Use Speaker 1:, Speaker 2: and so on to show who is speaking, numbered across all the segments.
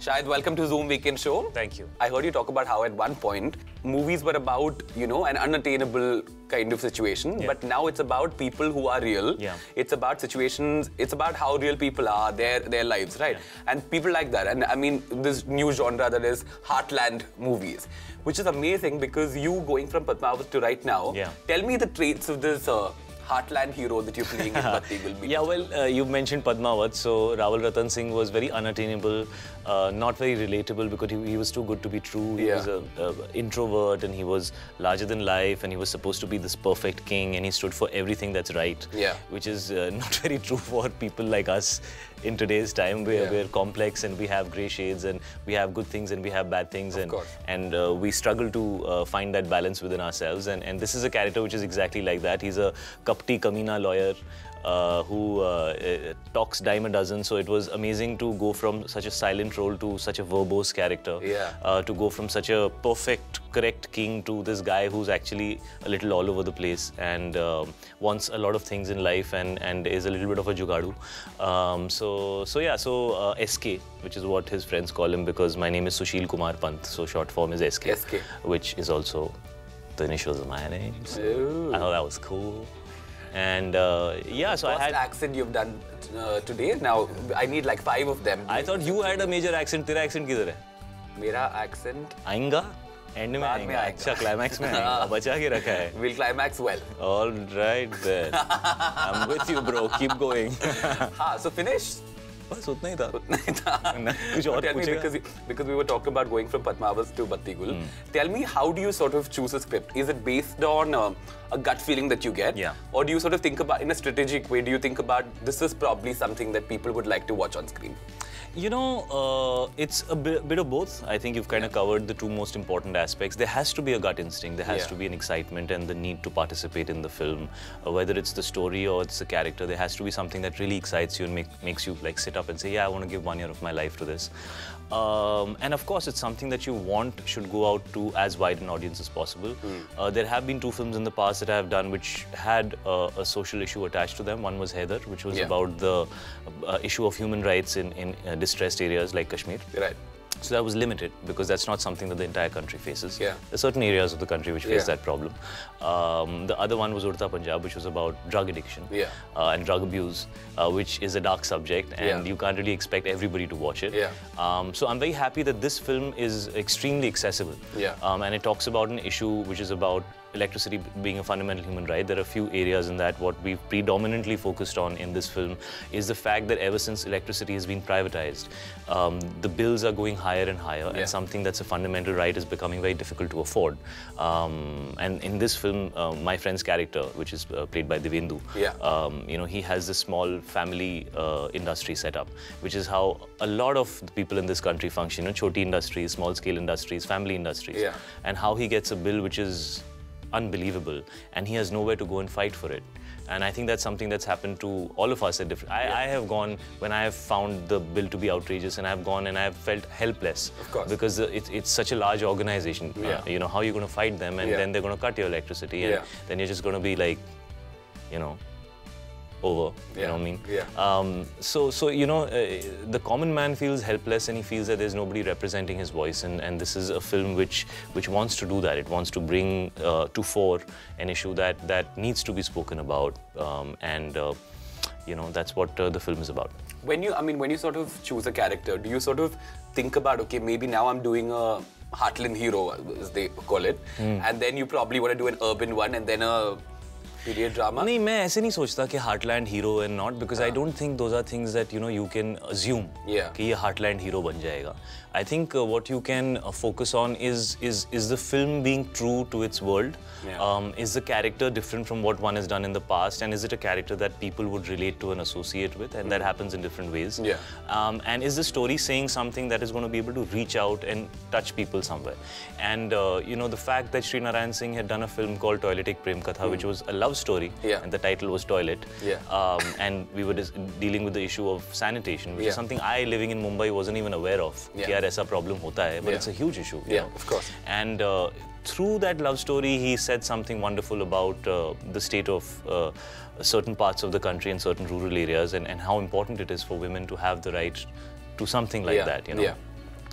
Speaker 1: Shahid, welcome to Zoom Weekend Show.
Speaker 2: Thank you.
Speaker 1: I heard you talk about how at one point movies were about, you know, an unattainable kind of situation, but now it's about people who are real. It's about situations, it's about how real people are, their lives, right? And people like that. And I mean, this new genre that is heartland movies, which is amazing because you going from Padmaavat to right now, tell me the traits of this heartland hero that you're playing in Batti Gul Meter.
Speaker 2: Yeah, well, you mentioned Padmaavat, so Rawal Ratan Singh was very unattainable, not very relatable because he was too good to be true. He was an introvert and he was larger than life and he was supposed to be this perfect king and he stood for everything that's right, which is not very true for people like us in today's time. We're complex and we have grey shades and we have good things and we have bad things, and we struggle to find that balance within ourselves, and this is a character which is exactly like that. He's a kapti Kamina lawyer who talks dime a dozen, so it was amazing to go from such a silent role to such a verbose character, to go from such a perfect, correct king to this guy who's actually a little all over the place and wants a lot of things in life and is a little bit of a jugadu. So SK, which is what his friends call him, because my name is Sushil Kumar Pant, so short form is SK, which is also the initials of my name. So I thought that was cool. And yeah, so I had...
Speaker 1: accent you've done today. Now, I need like 5 of them.
Speaker 2: I thought you had a major accent. Tera accent kidhar hai?
Speaker 1: Mera accent?
Speaker 2: Aayega? End mein aayega. Acha, climax mein aayega. Bacha ke rakha hai.
Speaker 1: We'll climax well.
Speaker 2: All right then. I'm with you, bro. Keep going.
Speaker 1: So finished?
Speaker 2: बस उतना ही था. कुछ और पूछेगा?
Speaker 1: Because we were talking about going from Padmaavat to Batti Gul. Tell me, how do you sort of choose a script? Is it based on a gut feeling that you get? Or do you sort of think about, in a strategic way, do you think about this is probably something that people would like to watch on screen?
Speaker 2: You know, it's a bit of both. I think you've kind of covered the 2 most important aspects. There has to be a gut instinct, there has to be an excitement and the need to participate in the film. Whether it's the story or it's the character, there has to be something that really excites you and makes you like sit up and say, yeah, I want to give 1 year of my life to this. And of course, it's something that you want should go out to as wide an audience as possible. There have been 2 films in the past that I have done which had a social issue attached to them. One was Heather, which was about the issue of human rights in distressed areas like Kashmir. So that was limited because that's not something that the entire country faces. There are certain areas of the country which face that problem. The other one was Urta Punjab, which was about drug addiction and drug abuse, which is a dark subject and you can't really expect everybody to watch it. So I'm very happy that this film is extremely accessible. And it talks about an issue which is about electricity being a fundamental human right. There are a few areas in that. What we've predominantly focused on in this film is the fact that ever since electricity has been privatized, the bills are going higher and higher, and something that's a fundamental right is becoming very difficult to afford. And in this film, my friend's character, which is played by Divyendu, you know, he has this small family industry set up, which is how a lot of the people in this country function, you know, choti industries, small-scale industries, family industries, and how he gets a bill which is unbelievable and he has nowhere to go and fight for it. And I think that's something that's happened to all of us at different... I have gone, when I have found the bill to be outrageous, and I have gone and I have felt helpless. Because it's such a large organization. You know, how are you going to fight them and then they're going to cut your electricity and then you're just going to be like, you know, over, you know what I mean? So you know, the common man feels helpless and he feels that there's nobody representing his voice, and this is a film which wants to do that. It wants to bring to fore an issue that needs to be spoken about, and you know, that's what the film is about.
Speaker 1: When you sort of choose a character, do you sort of think about, okay, maybe now I'm doing a heartland hero, as they call it, and then you probably want to do an urban one and then a period drama?
Speaker 2: नहीं, मैं ऐसे नहीं सोचता कि heartland hero and not, because I don't think those are things that, you know, you can assume कि ये heartland hero बन जाएगा. I think what you can focus on is the film being true to its world. Is the character different from what one has done in the past, and is it a character that people would relate to and associate with, and that happens in different ways. And is the story saying something that is going to be able to reach out and touch people somewhere. And you know, the fact that Sri Narayan Singh had done a film called Toilet Ek Prem Katha, which was a love story, and the title was Toilet, and we were dealing with the issue of sanitation, which is something I, living in Mumbai, wasn't even aware of. यार ऐसा problem होता है, but it's a huge issue. You know?
Speaker 1: Of course.
Speaker 2: And through that love story, he said something wonderful about the state of certain parts of the country and certain rural areas, and how important it is for women to have the right to something like that, you know.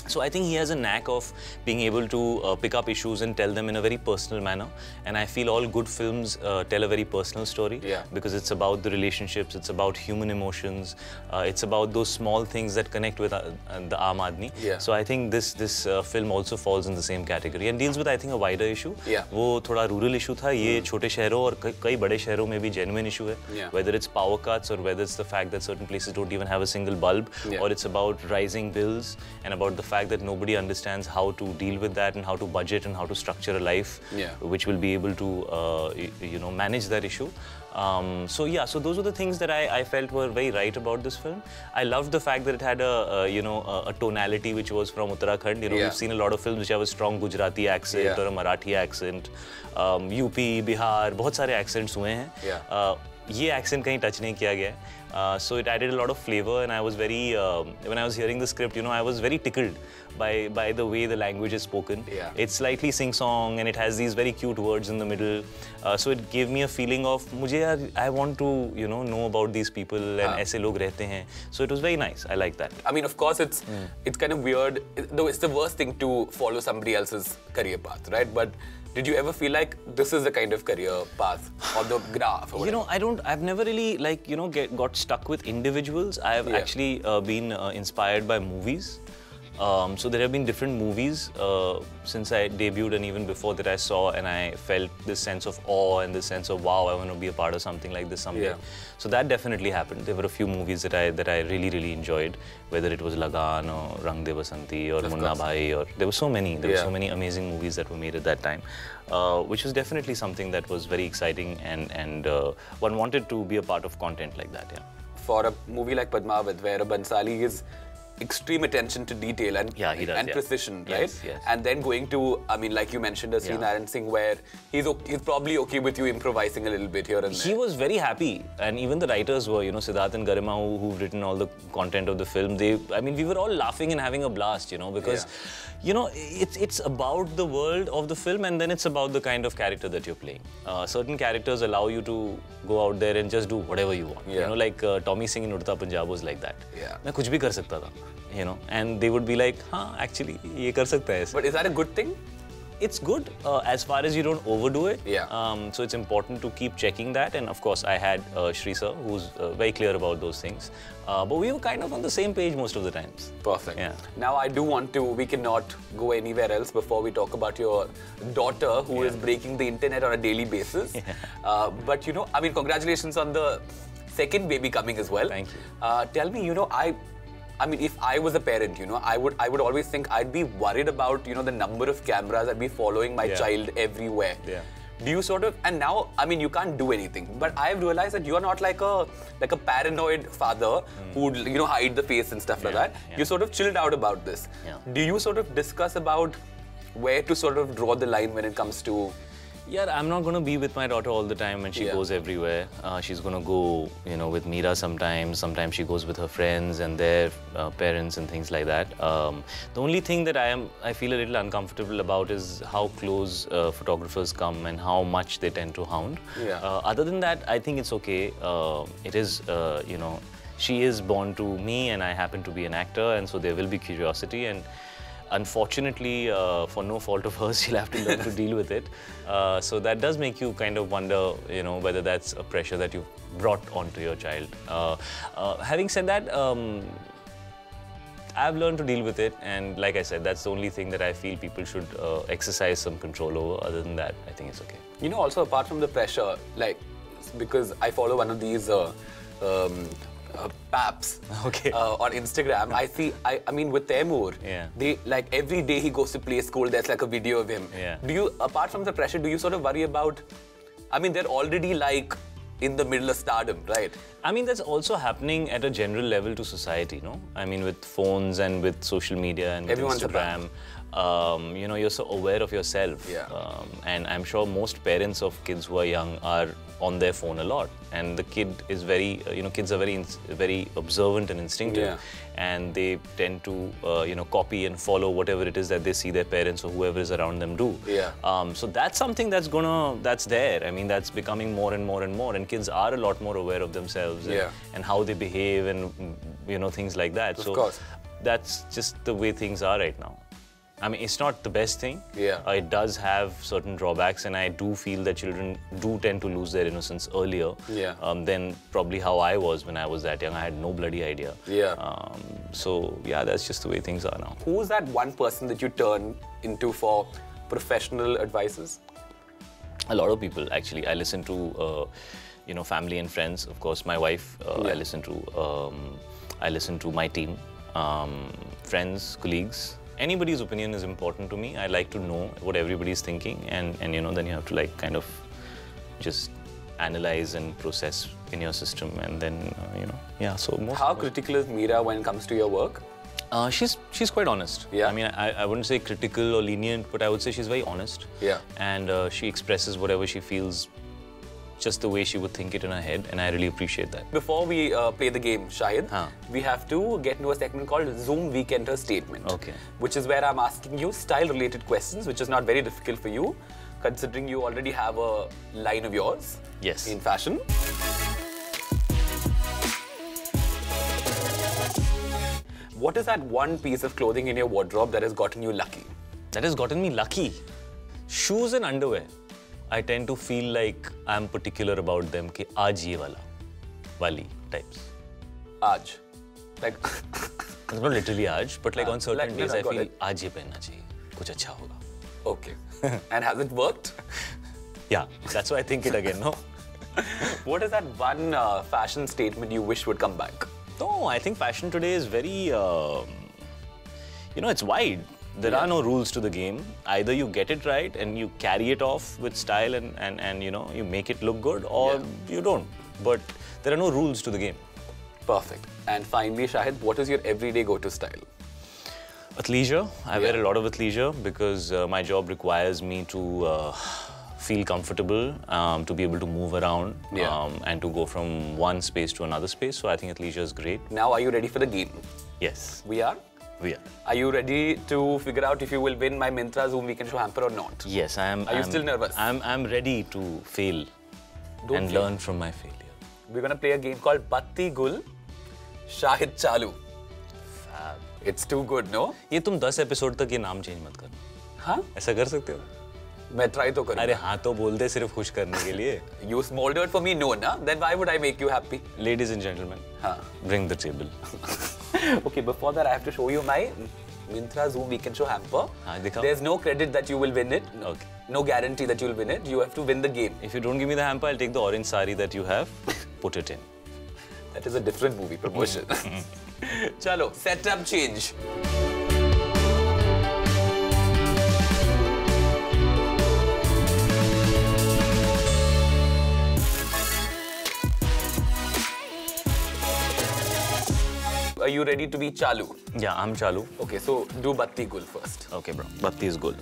Speaker 2: So I think he has a knack of being able to pick up issues and tell them in a very personal manner. And I feel all good films tell a very personal story. Because it's about the relationships, it's about human emotions, it's about those small things that connect with the Aam Aadmi. So I think this film also falls in the same category and deals with, I think, a wider issue. वो थोड़ा rural issue था, ये छोटे शहरों और कई बड़े शहरों में भी genuine issue है. Whether it's power cuts or whether it's the fact that certain places don't even have a single bulb, or it's about rising bills and about the fact that nobody understands how to deal with that and how to budget and how to structure a life which will be able to you know, manage that issue. So yeah, so those were the things that I felt were very right about this film. I loved the fact that it had you know, a tonality which was from Uttarakhand. You know, we've seen a lot of films which have a strong Gujarati accent or a Marathi accent. UP, Bihar, बहुत सारे accents हुए हैं. ये accent कहीं touch नहीं किया गया है. So it added a lot of flavor, and I was very, when I was hearing the script, you know, I was very tickled by the way the language is spoken. It's slightly sing-song, and it has these very cute words in the middle. So it gave me a feeling of, I want to, you know about these people, and ऐसे लोग रहते हैं. So it was very nice. I like that.
Speaker 1: I mean, of course, it's kind of weird. Though it's the worst thing to follow somebody else's career path, right? But did you ever feel like this is the kind of career path on the graph? Or
Speaker 2: you know, I've never really, like, you know, got stuck with individuals. I've actually been inspired by movies. So there have been different movies since I debuted and even before that I saw, and I felt this sense of awe and this sense of, wow, I want to be a part of something like this someday. So that definitely happened. There were a few movies that I really, really enjoyed, whether it was Lagan or Rang De Basanti or Munna Bhai, or there were so many. There were so many amazing movies that were made at that time, which was definitely something that was very exciting, and one wanted to be a part of content like that.
Speaker 1: For a movie like Padmaavat, where a Bhansali is extreme attention to detail and precision, right? And then going to, I mean, like you mentioned, a scene Aaron Singh where he's probably okay with you improvising a little bit here and there.
Speaker 2: He was very happy, and even the writers were, you know, Siddharth and Garima, who've written all the content of the film. I mean, we were all laughing and having a blast, you know, because, you know, it's about the world of the film, and then it's about the kind of character that you're playing. Certain characters allow you to go out there and just do whatever you want. You know, like Tommy Singh in Udta Punjab was like that. मैं कुछ भी कर सकता था. You know, and they would be like, actually, ये कर सकता है.
Speaker 1: But is that a good thing?
Speaker 2: It's good as far as you don't overdo it. So it's important to keep checking that. And of course, I had Shri sir, who's very clear about those things. But we were kind of on the same page most of the times.
Speaker 1: Perfect. Now I do want to, we cannot go anywhere else before we talk about your daughter, who is breaking the internet on a daily basis. But you know, I mean, congratulations on the second baby coming as well.
Speaker 2: Thank you.
Speaker 1: Tell me, you know, I mean, if I was a parent, you know, I would always think I'd be worried about, you know, the number of cameras I'd be following my child everywhere. Do you sort of, and now, I mean, you can't do anything, but I've realized that you're not like a paranoid father who would, you know, hide the face and stuff like that. You sort of chilled out about this. Do you sort of discuss about where to sort of draw the line when it comes to...
Speaker 2: Yeah, I'm not going to be with my daughter all the time when she goes everywhere. She's going to go, you know, with Meera sometimes. Sometimes she goes with her friends and their parents and things like that. The only thing that I feel a little uncomfortable about is how close photographers come and how much they tend to hound. Other than that, I think it's okay. It is, you know, she is born to me and I happen to be an actor, and so there will be curiosity, and unfortunately, for no fault of hers, she'll have to learn to deal with it. So that does make you kind of wonder, you know, whether that's a pressure that you've brought onto your child. Having said that, I've learned to deal with it, and like I said, that's the only thing that I feel people should exercise some control over. Other than that, I think it's okay.
Speaker 1: You know, also apart from the pressure, like, because I follow one of these paps on Instagram, I see, I mean, with Taimur, they, like, every day he goes to play school, there's like a video of him. Do you, apart from the pressure, do you sort of worry about, I mean, they're already like in the middle of stardom, right?
Speaker 2: I mean, that's also happening at a general level to society, no? I mean, with phones and with social media and with Instagram. You know, you're so aware of yourself. And I'm sure most parents of kids who are young are on their phone a lot. And the kid is very, you know, kids are very observant and instinctive. And they tend to, you know, copy and follow whatever it is that they see their parents or whoever is around them do. So that's something that's there. I mean, that's becoming more and more and more. And kids are a lot more aware of themselves and how they behave and, you know, things like that.
Speaker 1: Of course.
Speaker 2: that's just the way things are right now. I mean, it's not the best thing.
Speaker 1: Yeah.
Speaker 2: It does have certain drawbacks, and I do feel that children do tend to lose their innocence earlier than probably how I was when I was that young. I had no bloody idea.
Speaker 1: Yeah.
Speaker 2: So, yeah, that's just the way things are now.
Speaker 1: Who's that one person that you turn into for professional advices?
Speaker 2: A lot of people, actually. I listen to, you know, family and friends. Of course, my wife. I listen to my team, friends, colleagues. Anybody's opinion is important to me. I like to know what everybody's thinking, and you know, then you have to like kind of just analyze and process in your system, and then you know, yeah. So
Speaker 1: how critical is Meera when it comes to your work?
Speaker 2: She's quite honest.
Speaker 1: Yeah.
Speaker 2: I mean, I wouldn't say critical or lenient, but I would say she's very honest.
Speaker 1: Yeah.
Speaker 2: And she expresses whatever she feels just the way she would think it in her head, and I really appreciate that.
Speaker 1: Before we play the game, Shahid, we have to get into a segment called Zoom Weekender Statement.
Speaker 2: Okay.
Speaker 1: Which is where I'm asking you style-related questions, which is not very difficult for you, considering you already have a line of yours.
Speaker 2: Yes.
Speaker 1: In fashion. What is that one piece of clothing in your wardrobe that has gotten you lucky?
Speaker 2: That has gotten me lucky? Shoes and underwear. I tend to feel like I'm particular about them. Ki aaj ye wali types.
Speaker 1: Aaj, like
Speaker 2: not literally aaj, but like on certain days I feel aaj ye pehna chahiye. Kuch acha hoga.
Speaker 1: Okay. And has it worked?
Speaker 2: Yeah, that's why I think it again. No.
Speaker 1: What is that one fashion statement you wish would come back?
Speaker 2: No, I think fashion today is very, you know, it's wide. There are no rules to the game. Either you get it right and you carry it off with style and you know, you make it look good, or you don't. But there are no rules to the game.
Speaker 1: Perfect. And finally, Shahid, what is your everyday go-to style?
Speaker 2: Athleisure. I wear a lot of athleisure because my job requires me to feel comfortable, to be able to move around and to go from one space to another space. So I think athleisure is great.
Speaker 1: Now, are you ready for the game?
Speaker 2: Yes.
Speaker 1: We are?
Speaker 2: We are.
Speaker 1: Are you ready to figure out if you will win my Myntra Zoom Weekend Show hamper or not?
Speaker 2: Yes, I am.
Speaker 1: Are you still nervous?
Speaker 2: I'm ready to fail and learn from my failure.
Speaker 1: We're going to play a game called Batti Gul Shahid Chalu.
Speaker 2: Fab.
Speaker 1: It's too good, no?
Speaker 2: ये तुम 10 episode तक ये नाम change मत करना.
Speaker 1: हाँ?
Speaker 2: ऐसा कर सकते हो?
Speaker 1: मैं ट्राई तो करूँगा.
Speaker 2: अरे हाँ तो बोल दे सिर्फ खुश करने के लिए.
Speaker 1: You smoldered for me, no, na? Then why would I make you happy?
Speaker 2: Ladies and gentlemen, bring the table.
Speaker 1: Okay, before that I have to show you my Myntra Zoom Weekend Show hamper. There's no credit that you will win it.
Speaker 2: Okay.
Speaker 1: No guarantee that you'll win it. You have to win the game.
Speaker 2: If you don't give me the hamper, I'll take the orange sari that you have, put it in.
Speaker 1: That is a different movie promotion. Chalo, set up change. Are you ready to be Chalu?
Speaker 2: Yeah, I'm Chalu.
Speaker 1: Okay, so do Batti Gul first.
Speaker 2: Okay, bro. Batti is good.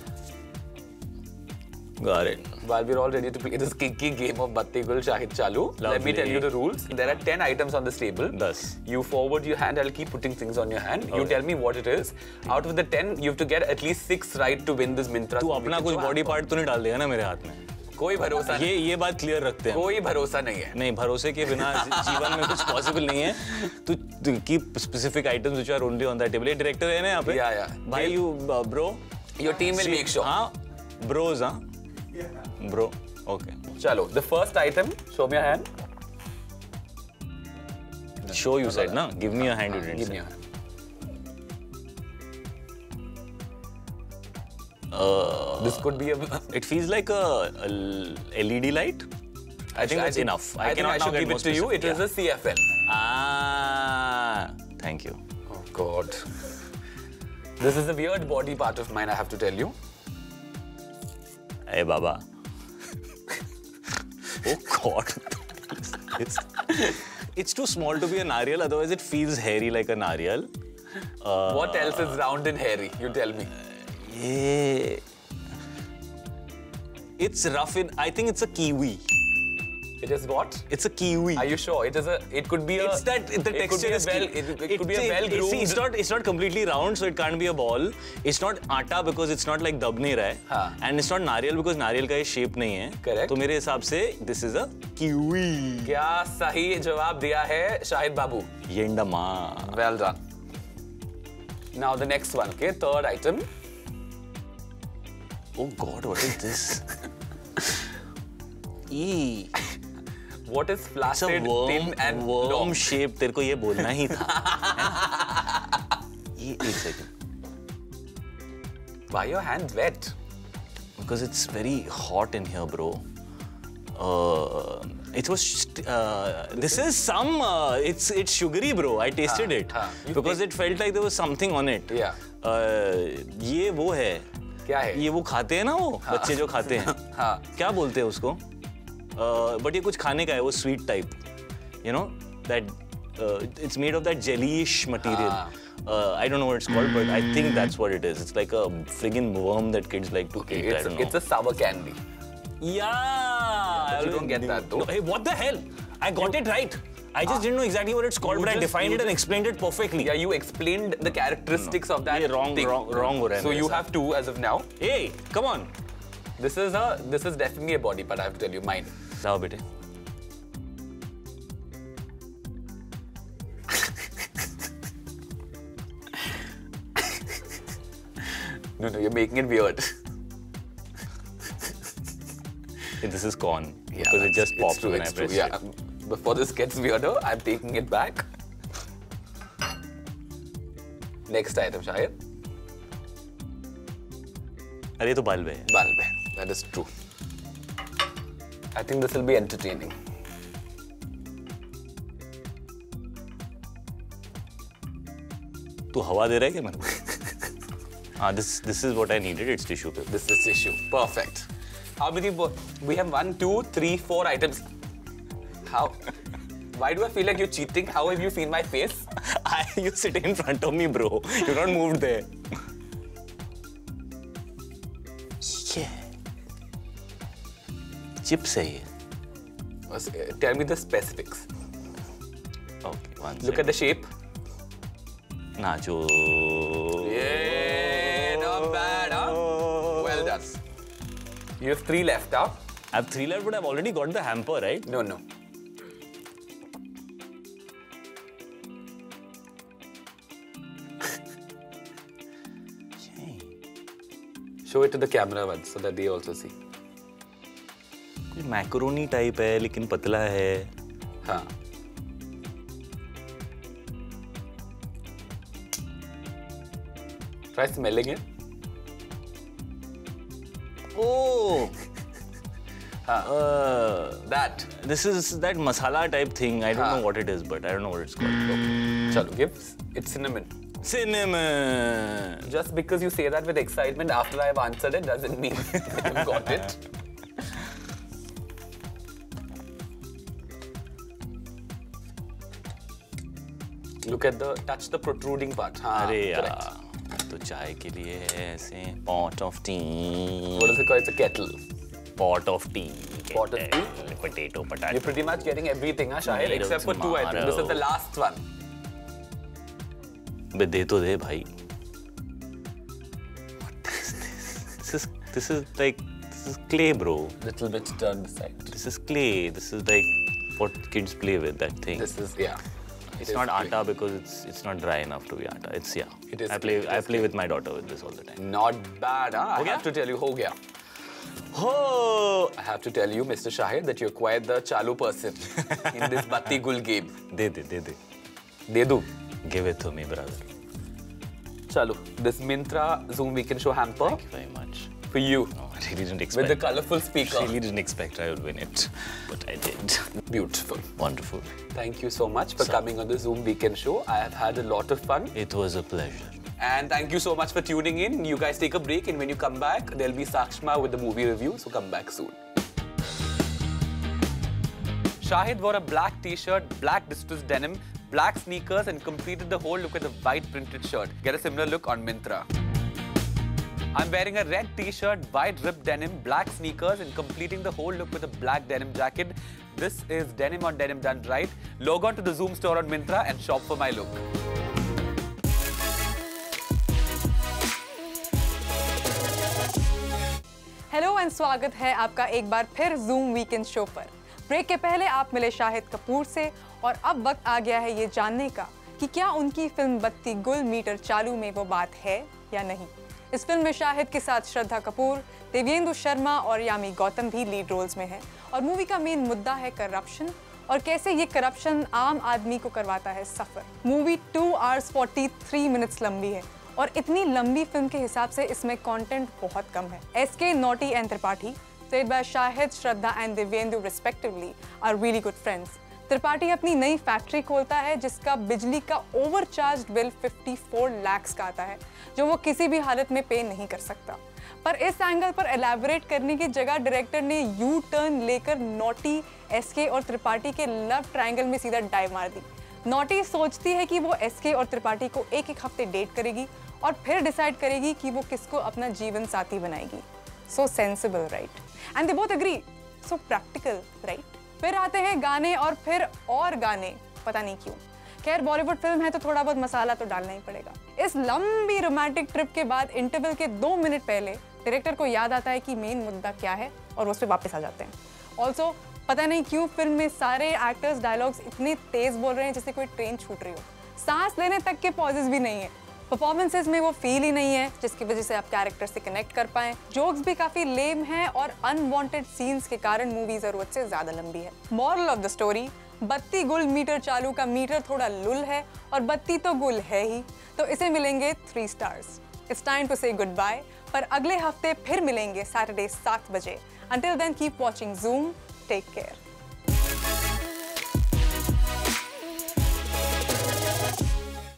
Speaker 2: Got it.
Speaker 1: While we're all ready to play this kinky game of Batti Gul Shahid Chalu, let me tell you the rules. There are 10 items on this table.
Speaker 2: Thus.
Speaker 1: You forward your hand, I'll keep putting things on your hand. You tell me what it is. Out of the 10, you have to get at least 6 right to win this Myntra.
Speaker 2: तू अपना कुछ body part तो नहीं डाल देगा ना मेरे हाथ में?
Speaker 1: कोई भरोसा नहीं.
Speaker 2: ये बात क्लियर रखते हैं.
Speaker 1: कोई भरोसा नहीं है.
Speaker 2: नहीं, भरोसे के बिना जीवन में कुछ पॉसिबल नहीं है. तू keep specific items which are only on that table. ये director है ना यहाँ पे?
Speaker 1: Yeah.
Speaker 2: भाई you bro.
Speaker 1: Your team will make sure.
Speaker 2: हाँ, bros हाँ. Bro. Okay.
Speaker 1: Chalo, the first item. Show me your hand.
Speaker 2: Show you said na. Give me your hand. You didn't.
Speaker 1: Give me your hand. This could be a...
Speaker 2: It feels like a LED light. I think that's enough.
Speaker 1: I think I should give it to you. It is a CFL.
Speaker 2: Ah, thank you.
Speaker 1: Oh God. This is a weird body part of mine, I have to tell you.
Speaker 2: Hey, Baba. Oh God. It's too small to be a nariyal, otherwise it feels hairy like a nariyal.
Speaker 1: What else is round and hairy? You tell me.
Speaker 2: Yeah. It's rough in... I think it's a kiwi.
Speaker 1: It is what?
Speaker 2: It's a kiwi.
Speaker 1: Are you sure? It is a... It could be a...
Speaker 2: It's that... The texture is...
Speaker 1: It could be a well-groomed...
Speaker 2: It's not completely round, so it can't be a ball. It's not atta because it's not like dab nahi raha hai. And it's not nariyal because nariyal का ये shape नहीं है.
Speaker 1: Correct.
Speaker 2: तो मेरे हिसाब से this is a kiwi.
Speaker 1: क्या सही जवाब दिया है शाहिद बाबू?
Speaker 2: Yendama.
Speaker 1: Well done. Now the next one, okay? Third item.
Speaker 2: Oh God, what is this? Eee.
Speaker 1: What is flaccid, thin and long?
Speaker 2: Worm shape. तेरे को ये बोलना ही था. ये एक second.
Speaker 1: Why are your hands wet?
Speaker 2: Because it's very hot in here, bro. It was. This is some. It's sugary, bro. I tasted it because it felt like there was something on it.
Speaker 1: Yeah.
Speaker 2: ये वो है.
Speaker 1: क्या है?
Speaker 2: ये वो खाते हैं ना वो बच्चे जो खाते हैं.
Speaker 1: हाँ.
Speaker 2: क्या बोलते हैं उसको? But ये कुछ खाने का है वो sweet type. You know that it's made of that jellyish material. I don't know what it's called, but I think that's what it is. It's like a friggin' worm that kids like to eat. I don't know.
Speaker 1: It's a sour candy.
Speaker 2: Yeah.
Speaker 1: But you don't get that though.
Speaker 2: No, hey, what the hell? I got it right. I just didn't know exactly what it's called, but I defined it and explained it perfectly.
Speaker 1: Yeah, you explained the characteristics of that
Speaker 2: wrong
Speaker 1: thing.
Speaker 2: Wrong हो रहा है.
Speaker 1: So you have two as of now.
Speaker 2: Hey, come on.
Speaker 1: This is definitely a body part. I have to tell you, mine.
Speaker 2: लाओ बेटे.
Speaker 1: No, you're making it weird.
Speaker 2: This is corn.
Speaker 1: Yeah,
Speaker 2: because it just pops when I press it.
Speaker 1: Yeah. Before this gets weirder, I'm taking it back. Next item, Shahid.
Speaker 2: अरे तो बाल है.
Speaker 1: Bulb hai. That is true. I think this will be entertaining.
Speaker 2: तू हवा दे रहा है क्या मेरे को? हाँ, this is what I needed. It's tissue paper.
Speaker 1: This is tissue. Perfect. How many? We have 1, 2, 3, 4 items. How? Why do I feel like you're cheating? How have you seen my face?
Speaker 2: You sit in front of me, bro. You're not moved there. Yeah. Chips है ये.
Speaker 1: Tell me the specifics.
Speaker 2: Okay, one
Speaker 1: Look at the shape.
Speaker 2: Nacho.
Speaker 1: Yeah, not bad, huh? Well done. You have 3 left, huh?
Speaker 2: I have 3 left, but I've already got the hamper, right?
Speaker 1: No. Show it to the camera once so that they also see.
Speaker 2: कुछ macaroni type है लेकिन पतला है.
Speaker 1: हाँ. Try smelling it.
Speaker 2: Oh.
Speaker 1: That.
Speaker 2: This is that masala type thing. I don't know what it is, but I don't know what it's called.
Speaker 1: Chalo, give. It's cinnamon.
Speaker 2: Cinnamon.
Speaker 1: Just because you say that with excitement after I've answered it doesn't mean you've got it. Look at touch the protruding part.
Speaker 2: अरे यार, तो चाय के लिए ऐसे pot of tea.
Speaker 1: What is it called? It's a kettle.
Speaker 2: Pot of tea.
Speaker 1: Pot of tea?
Speaker 2: Potato.
Speaker 1: You're pretty much getting everything, huh, Shahid? Except for 2 items. This is the last one.
Speaker 2: बे दे तो दे भाई. What is this? This is clay, bro.
Speaker 1: Little bit turn this side.
Speaker 2: This is clay. This is like what kids play with, that thing.
Speaker 1: This is, yeah.
Speaker 2: It's not atta because it's not dry enough to be atta. It's, yeah.
Speaker 1: It is.
Speaker 2: I play with my daughter with this all the time.
Speaker 1: Not bad, huh? I have to tell you, ho gaya.
Speaker 2: Oh!
Speaker 1: I have to tell you, Mr. Shahid, that you're quite the Chalu person in this Batti Gul game.
Speaker 2: De.
Speaker 1: De do.
Speaker 2: Give it to me, brother.
Speaker 1: Chalu, this Myntra Zoom Weekend Show hamper.
Speaker 2: Thank you very much.
Speaker 1: For you.
Speaker 2: No, I really didn't expect.
Speaker 1: With the colourful speaker.
Speaker 2: I really didn't expect I would win it, but I did.
Speaker 1: Beautiful.
Speaker 2: Wonderful.
Speaker 1: Thank you so much for coming on the Zoom Weekend Show. I have had a lot of fun.
Speaker 2: It was a pleasure.
Speaker 1: And thank you so much for tuning in. You guys take a break, and when you come back, there'll be Sakshma with the movie review, so come back soon. Shahid wore a black t-shirt, black distressed denim, black sneakers, and completed the whole look with a white printed shirt. Get a similar look on Myntra. I'm wearing a red t-shirt, white ripped denim, black sneakers, and completing the whole look with a black denim jacket. This is denim on denim done right. Log on to the Zoom store on Myntra and shop for my look.
Speaker 3: Hello and स्वागत है आपका एक बार फिर zoom weekend show पर। Break के पहले आप मिले शाहिद कपूर से और अब वक्त आ गया है ये जानने का कि क्या उनकी फिल्म बत्ती गुल मीटर चालू में वो बात है या नहीं। इस फिल्म में शाहिद के साथ श्रद्धा कपूर, दिव्येंदु शर्मा और यामी गौतम भी लीड रोल्स में हैं और मूवी का मेन मुद्दा है करप्शन और कैसे ये करप्शन आम आदमी को करवाता है सफर। मूवी 2 hours 43 minutes लंबी है और इतनी लंबी फिल्म के हिसाब से इसमें कंटेंट बहुत कम है। SK, naughty and Tripathi, played by Shahid, Shraddha and Divyendu respectively, are really good friends. Tripathi अपनी नई फैक्ट्री खोलता है जिसका बिजली का ओवरचार्ज्ड बिल 54 lakhs का आता है, जो वो किसी भी हालत में पे नहीं कर सकता। पर इस एंगल पर एलैबोरेट करने की जगह डायरेक्टर ने यू टर्न लेकर नॉटी, एसके और त्रिपाठी के लव ट्रायंगल में सीधा डाइव मार दी। नॉटी सोचती है कि वो एसके और त्रिपाठी को एक हफ्ते डेट करेगी और फिर डिसाइड करेगी कि वो किसको अपना जीवन साथी बनाएगी। So sensible, right? And they both agree. So practical, right? फिर आते हैं गाने और गाने, पता नहीं क्यों। खैर बॉलीवुड फिल्म है तो थोड़ा बहुत मसाला तो डालना ही पड़ेगा। इस लंबी रोमांटिक ट्रिप के बाद इंटरवल के 2 मिनट पहले डायरेक्टर को याद आता है कि मेन मुद्दा क्या है और उस पर वापस आ जाते हैं। ऑल्सो पता नहीं क्यों फिल्म में सारे एक्टर्स डायलॉग्स इतने तेज बोल रहे हैं जैसे कोई ट्रेन छूट रही हो। सांस लेने तक के पॉजेस भी नहीं है। परफॉर्मेंसेस में वो फील ही नहीं है जिसकी वजह से आप कैरेक्टर से कनेक्ट कर पाएं। जोक्स भी काफी लेम हैं और अनवांटेड सीन्स के कारण मूवी जरूरत से ज्यादा लंबी है। मॉरल ऑफ द स्टोरी, बत्ती गुल मीटर चालू का मीटर थोड़ा लुल है और बत्ती तो गुल है ही, तो इसे मिलेंगे 3 stars। इट्स टाइम टू से गुड बाय, पर अगले हफ्ते फिर मिलेंगे सैटरडे 7 बजे। Until then, keep watching Zoom. Take care.